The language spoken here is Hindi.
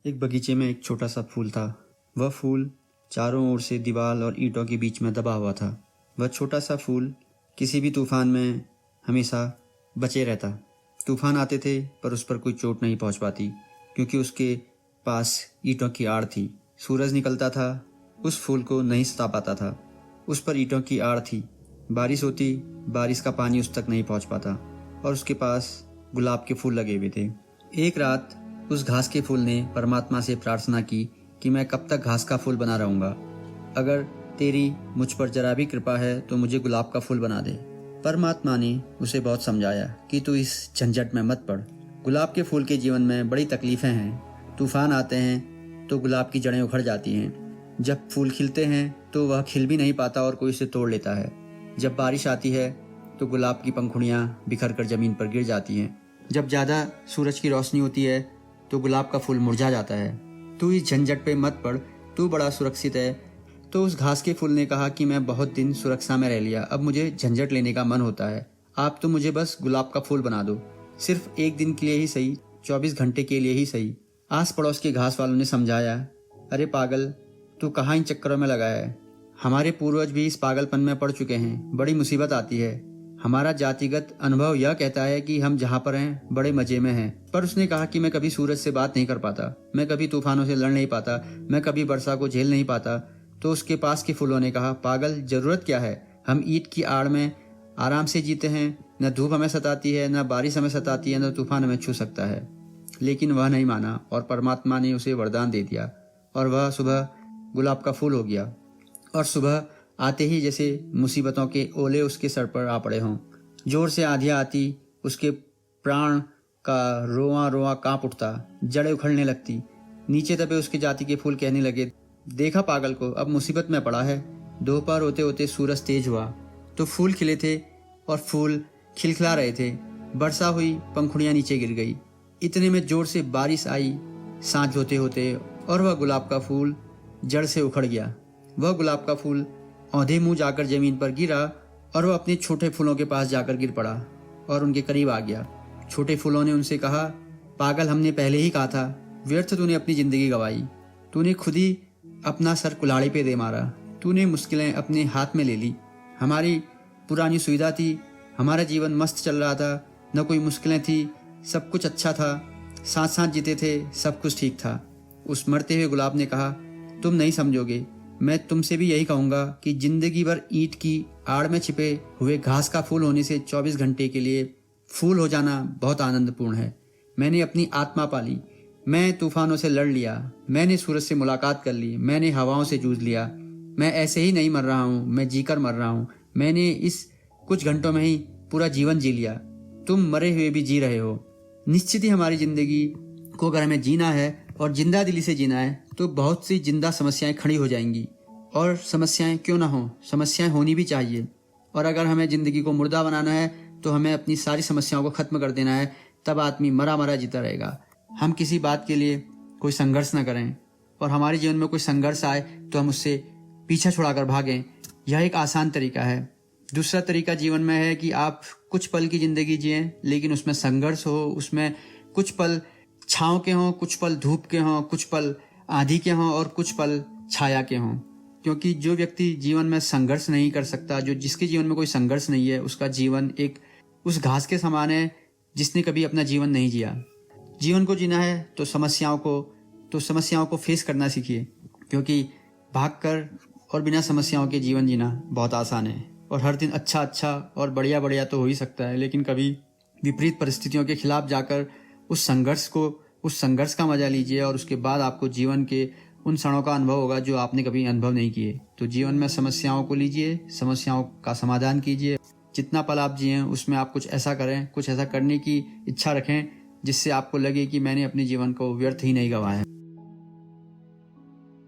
एक बगीचे में एक छोटा सा फूल था। वह फूल चारों ओर से दीवार और ईंटों के बीच में दबा हुआ था। वह छोटा सा फूल किसी भी तूफान में हमेशा बचे रहता। तूफान आते थे पर उस पर कोई चोट नहीं पहुंच पाती, क्योंकि उसके पास ईंटों की आड़ थी। सूरज निकलता था, उस फूल को नहीं सता पाता था। उस पर ईंटों की आड़ थी। बारिश होती, बारिश का पानी उस तक नहीं पहुंच पाता। और उसके पास गुलाब के फूल लगे हुए थे। एक रात उस घास के फूल ने परमात्मा से प्रार्थना की कि मैं कब तक घास का फूल बना रहूंगा। अगर तेरी मुझ पर जरा भी कृपा है तो मुझे गुलाब का फूल बना दे। परमात्मा ने उसे बहुत समझाया कि तू इस झंझट में मत पड़। गुलाब के फूल के जीवन में बड़ी तकलीफें हैं। तूफान आते हैं तो गुलाब की जड़ें उखड़ जाती हैं। जब फूल खिलते हैं तो वह खिल भी नहीं पाता और कोई उसे तोड़ लेता है। जब बारिश आती है तो गुलाब की पंखुड़ियां बिखर कर जमीन पर गिर जाती हैं। जब ज़्यादा सूरज की रोशनी होती है तो गुलाब का फूल मुरझा जाता है। तू इस झंझट पे मत पड़, तू बड़ा सुरक्षित है। तो उस घास के फूल ने कहा कि मैं बहुत दिन सुरक्षा में रह लिया, अब मुझे झंझट लेने का मन होता है। आप तो मुझे बस गुलाब का फूल बना दो, सिर्फ एक दिन के लिए ही सही, 24 घंटे के लिए ही सही। आस पड़ोस के घास वालों ने समझाया, अरे पागल, तू कहाँ इन चक्करों में लगा है। हमारे पूर्वज भी इस पागलपन में पड़ चुके हैं। बड़ी मुसीबत आती है। हमारा जातिगत अनुभव यह कहता है कि हम जहाँ पर हैं बड़े मजे में हैं। पर उसने कहा कि मैं कभी सूरज से बात नहीं कर पाता, मैं कभी तूफानों से लड़ नहीं पाता, मैं कभी वर्षा को झेल नहीं पाता। तो उसके पास के फूलों ने कहा, पागल, जरूरत क्या है। हम ईंट की आड़ में आराम से जीते हैं। न धूप हमें सताती है, न बारिश हमें सताती है, न तूफान हमें छू सकता है। लेकिन वह नहीं माना और परमात्मा ने उसे वरदान दे दिया और वह सुबह गुलाब का फूल हो गया। और सुबह आते ही जैसे मुसीबतों के ओले उसके सर पर आ पड़े हों। जोर से आंधियां आती, उसके प्राण का रोआ रोआ कांप उठता, जड़ें उखड़ने लगती। नीचे दबे उसके जाति के फूल कहने लगे, देखा पागल को, अब मुसीबत में पड़ा है। दोपहर होते होते सूरज तेज हुआ तो फूल खिले थे और फूल खिलखिला रहे थे। वर्षा हुई, पंखुड़ियां नीचे गिर गई। इतने में जोर से बारिश आई सांझ होते होते, और वह गुलाब का फूल जड़ से उखड़ गया। वह गुलाब का फूल औंधे मुंह जाकर जमीन पर गिरा और वह अपने छोटे फूलों के पास जाकर गिर पड़ा और उनके करीब आ गया। छोटे फूलों ने उनसे कहा, पागल, हमने पहले ही कहा था, व्यर्थ तूने अपनी जिंदगी गंवाई। तूने खुद ही अपना सर कुल्हाड़ी पे दे मारा। तूने मुश्किलें अपने हाथ में ले ली। हमारी पुरानी सुविधा थी, हमारा जीवन मस्त चल रहा था, न कोई मुश्किलें थी, सब कुछ अच्छा था, साथ साथ जीते थे, सब कुछ ठीक था। उस मरते हुए गुलाब ने कहा, तुम नहीं समझोगे, मैं तुमसे भी यही कहूंगा कि जिंदगी भर ईंट की आड़ में छिपे हुए घास का फूल होने से 24 घंटे के लिए फूल हो जाना बहुत आनंदपूर्ण है। मैंने अपनी आत्मा पाली, मैं तूफानों से लड़ लिया, मैंने सूरज से मुलाकात कर ली, मैंने हवाओं से जूझ लिया। मैं ऐसे ही नहीं मर रहा हूँ, मैं जीकर मर रहा हूँ। मैंने इस कुछ घंटों में ही पूरा जीवन जी लिया। तुम मरे हुए भी जी रहे हो। निश्चित ही हमारी जिंदगी को अगर हमें जीना है और जिंदा दिली से जीना है तो बहुत सी जिंदा समस्याएं खड़ी हो जाएंगी। और समस्याएं क्यों ना हो, समस्याएं होनी भी चाहिए। और अगर हमें जिंदगी को मुर्दा बनाना है तो हमें अपनी सारी समस्याओं को खत्म कर देना है, तब आदमी मरा मरा जीता रहेगा। हम किसी बात के लिए कोई संघर्ष ना करें, और हमारे जीवन में कोई संघर्ष आए तो हम उससे पीछा छुड़ाकर भागें। यह एक आसान तरीका है। दूसरा तरीका जीवन में है कि आप कुछ पल की जिंदगी जिएं, लेकिन उसमें संघर्ष हो, उसमें कुछ पल छाँव के हों, कुछ पल धूप के हों, कुछ पल आंधी के हों और कुछ पल छाया के हों। क्योंकि जो व्यक्ति जीवन में संघर्ष नहीं कर सकता, जो जिसके जीवन में कोई संघर्ष नहीं है, उसका जीवन एक उस घास के समान है जिसने कभी अपना जीवन नहीं जिया। जीवन को जीना है तो समस्याओं को फेस करना सीखिए, क्योंकि भागकर और बिना समस्याओं के जीवन जीना बहुत आसान है। और हर दिन अच्छा और बढ़िया तो हो ही सकता है, लेकिन कभी विपरीत परिस्थितियों के खिलाफ जाकर उस संघर्ष का मजा लीजिए, और उसके बाद आपको जीवन के उन क्षणों का अनुभव होगा जो आपने कभी अनुभव नहीं किए। तो जीवन में समस्याओं को लीजिए, समस्याओं का समाधान कीजिए। जितना पल आप जिए उसमें आप कुछ ऐसा करें, कुछ ऐसा करने की इच्छा रखें जिससे आपको लगे कि मैंने अपने जीवन को व्यर्थ ही नहीं गंवाया है।